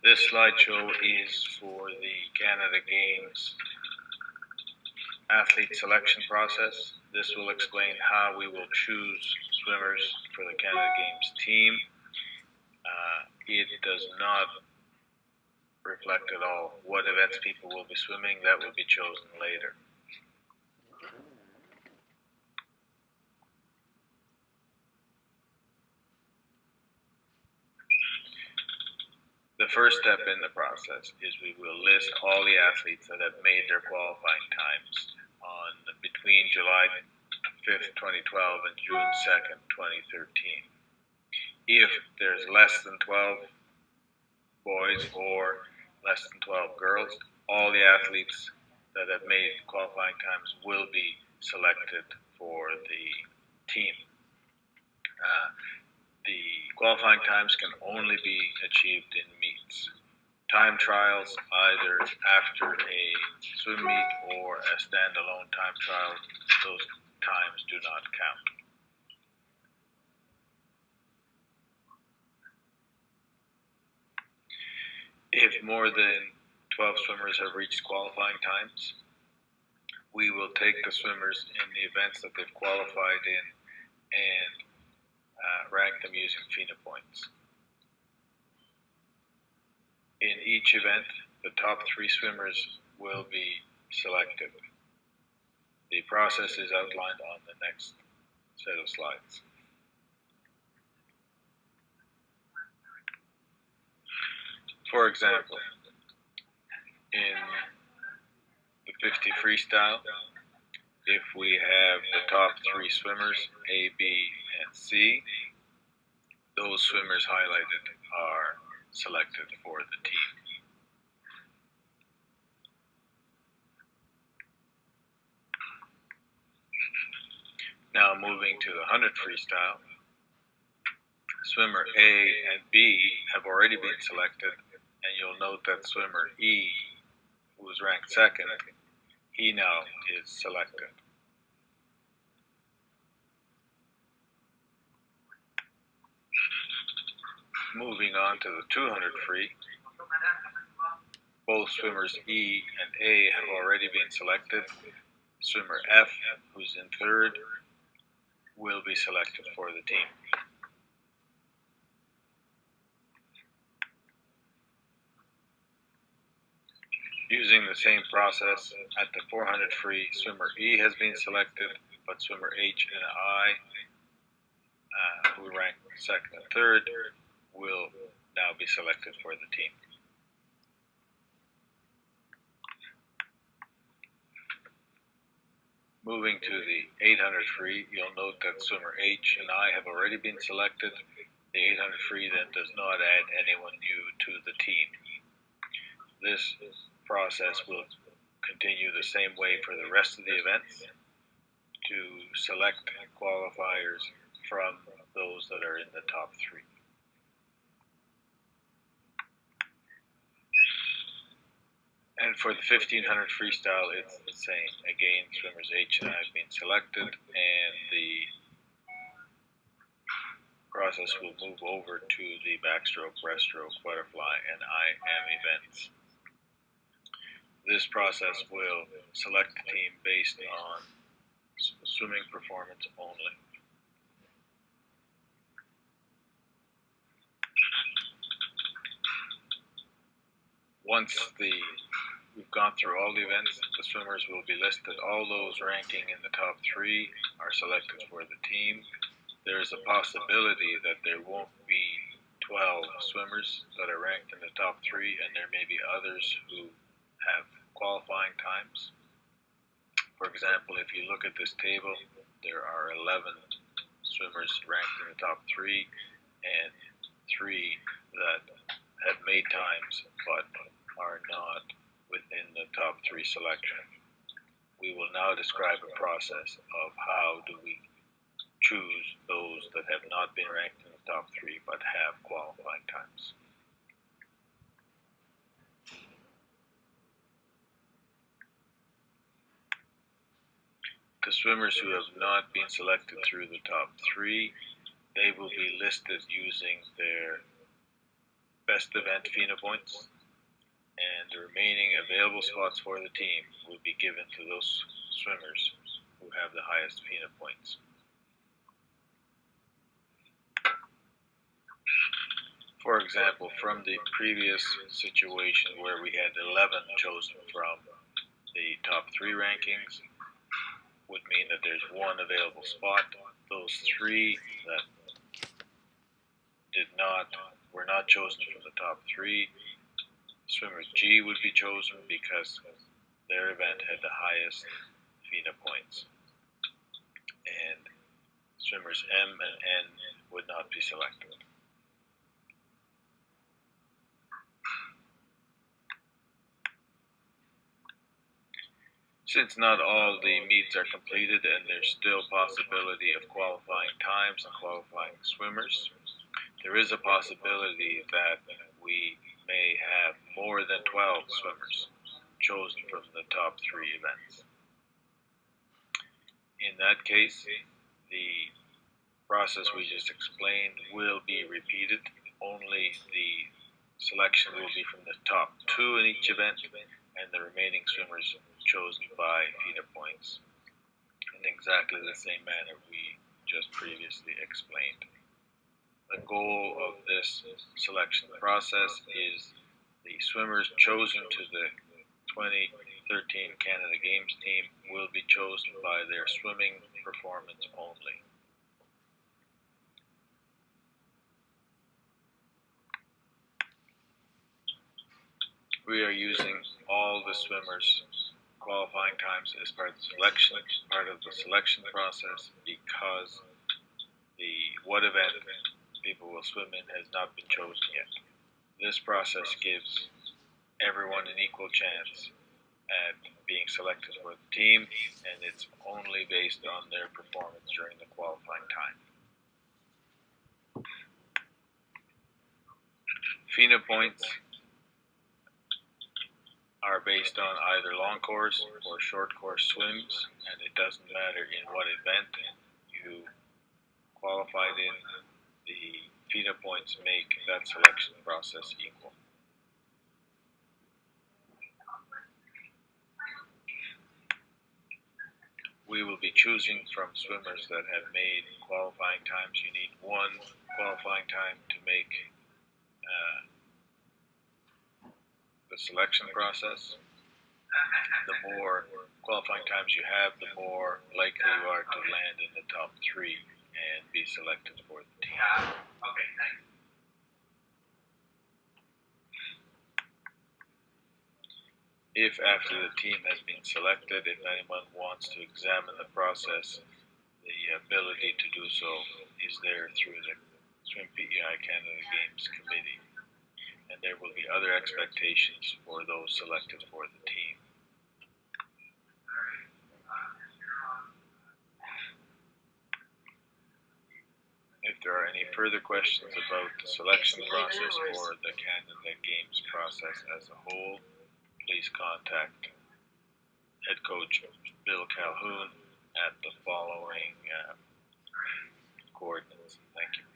This slideshow is for the Canada Games athlete selection process. This will explain how we will choose swimmers for the Canada Games team. It does not reflect at all what events people will be swimming. That will be chosen later. The first step in the process is we will list all the athletes that have made their qualifying times on between July 5th, 2012 and June 2nd, 2013. If there's less than 12 boys or less than 12 girls, all the athletes that have made qualifying times will be selected for the team. The qualifying times can only be achieved in meets. Time trials, either after a swim meet or a standalone time trial, those times do not count. If more than 12 swimmers have reached qualifying times, we will take the swimmers in the events that they've qualified in and rank them using FINA points. In each event, the top 3 swimmers will be selected. The process is outlined on the next set of slides. For example, in the 50 freestyle, if we have the top 3 swimmers, A, B, and C, those swimmers highlighted are selected for the team. Now moving to the 100 freestyle, swimmer A and B have already been selected, and you'll note that swimmer E, who was ranked second, he now is selected. Moving on to the 200 free, both swimmers E and A have already been selected. Swimmer F, who's in third, will be selected for the team. Using the same process at the 400 free, swimmer E has been selected, but swimmer H and I, who ranked second and third, will now be selected for the team. Moving to the 800 free, you'll note that swimmer H and I have already been selected. The 800 free then does not add anyone new to the team. This process will continue the same way for the rest of the events to select qualifiers from those that are in the top 3. And for the 1500 freestyle, it's the same. Again, swimmers H and I have been selected, and the process will move over to the backstroke, breaststroke, butterfly, and IM events. This process will select the team based on swimming performance only. Once we've gone through all the events, the swimmers will be listed. All those ranking in the top 3 are selected for the team. There's a possibility that there won't be 12 swimmers that are ranked in the top 3, and there may be others who have qualifying times. For example, if you look at this table, there are 11 swimmers ranked in the top 3 and 3 that have made times but are not within the top 3 selection. We will now describe a process of how do we choose those that have not been ranked in the top 3 but have qualifying times. The swimmers who have not been selected through the top 3, they will be listed using their best event FINA points, and the remaining available spots for the team will be given to those swimmers who have the highest FINA points. For example, from the previous situation where we had 11 chosen from the top 3 rankings, would mean that there's one available spot. Those 3 that were not chosen from the top 3, swimmer G would be chosen because their event had the highest FINA points, and swimmers M and N would not be selected. Since not all the meets are completed and there's still possibility of qualifying times and qualifying swimmers, there is a possibility that we may have more than 12 swimmers chosen from the top 3 events. In that case, the process we just explained will be repeated. Only the selection will be from the top 2 in each event, and the remaining swimmers chosen by FINA points in exactly the same manner we just previously explained. The goal of this selection process is the swimmers chosen to the 2013 Canada Games team will be chosen by their swimming performance only. We are using all the swimmers' qualifying times as part of the selection process, because what event people will swim in has not been chosen yet. This process gives everyone an equal chance at being selected for the team, and it's only based on their performance during the qualifying time. FINA points are based on either long course or short course swims, and it doesn't matter in what event you qualified in, the FINA points make that selection process equal. We will be choosing from swimmers that have made qualifying times. You need 1 qualifying time to make the selection process. The more qualifying times you have, the more likely you are to land in the top 3 and be selected for the team. Okay, thanks. If after the team has been selected, if anyone wants to examine the process, the ability to do so is there through the Swim PEI Canada Games Committee, and there will be other expectations for those selected for the team. If there are any further questions about the selection process or the Canada Games process as a whole, please contact head coach Bill Calhoun at the following coordinates. Thank you.